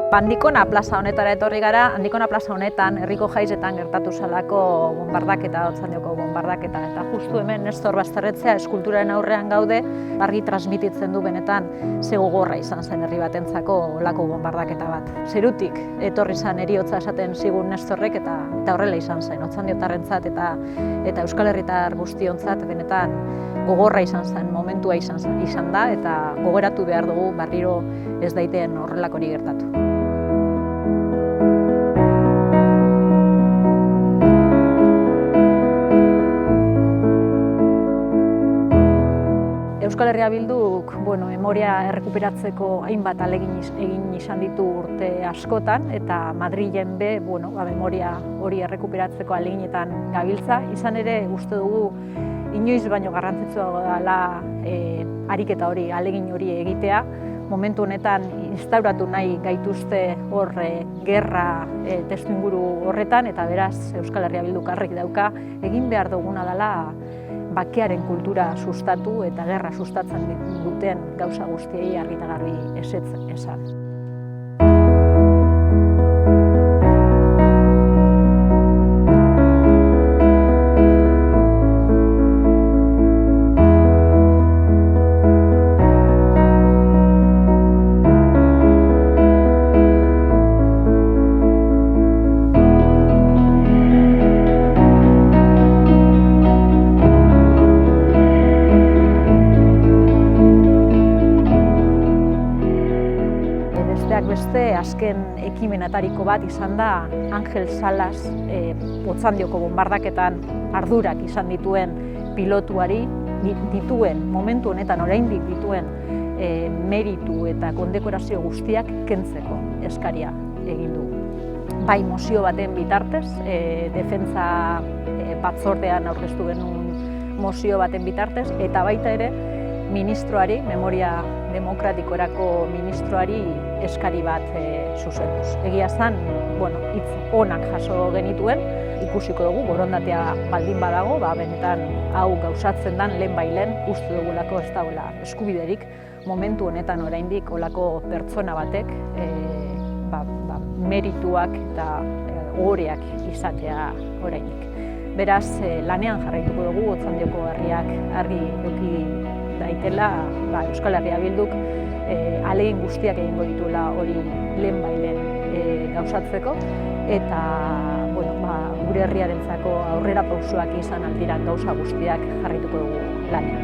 Andikona plaza honetara etorri gara, Andikona plaza honetan, herriko jaizetan gertatu zalako bonbardaketa, Otxandioko bonbardaketa, eta justu hemen Nestor Basterretzea eskulturaren aurrean gaude, argi transmititzen du benetan ze gogorra izan zen herri batentzako olako bonbardaketa bat. Zerutik etorri zen heriotza esaten zigun Nestorrek eta horrela izan zen, Otxandiotarrentzat eta Euskal Herritar guztiontzat benetan gogorra izan zen, momentua izan da, eta gogoratu behar dugu berriro ez daiteen horrelakori gertatu. Euskal Herria Bilduk memoria errekuperatzeko hainbat ahalegin egin izan ditu urte askotan, eta Madrilen memoria hori errekuperatzeko ahaleginetan gabiltza. Izan ere, uste dugu inoiz baino garrantzitsua dela ariketa hori, ahalegin hori egitea. Momentu honetan instauratu nahi gaituzte hor gerra testuinguru horretan, eta beraz Euskal Herria Bilduk argi dauka egin behar duguna dela bakearen kultura sustatu eta gerra sustatzen duten gauza guztiei argi eta garbi ezetz esan. Beste azken ekimenatariko bat izan da Angel Salas Otxandioko bonbardaketan ardurak izan dituen pilotuari momentu honetan oraindik dituen meritu eta kondekorazio guztiak kentzeko eskaria egin du. Bai mozio baten bitartez, defentsa batzordean aurkeztu genuen mozio baten bitartez, eta baita ere ministroari, Memoria Demokratikorako ministroari eskari bat zuzenduz. Egia zen, hitz onak jaso genituen, ikusiko dugu, borondatea baldin badago, benetan hau gauzatzen den lehen uste dugulako ez dagoela eskubiderik, momentu honetan oraindik olako pertsona batek merituak eta ohoreak izatea oraindik. Beraz, lanean jarraituko dugu, Otxandioko herriak argi eduki daitela, Euskal Herria Bilduk ahalegin guztiak egingo dituela hori lehen gauzatzeko, eta gure herriarentzako aurrera pausoak izan aldiran gauza guztiak jarraituko dugu lanean.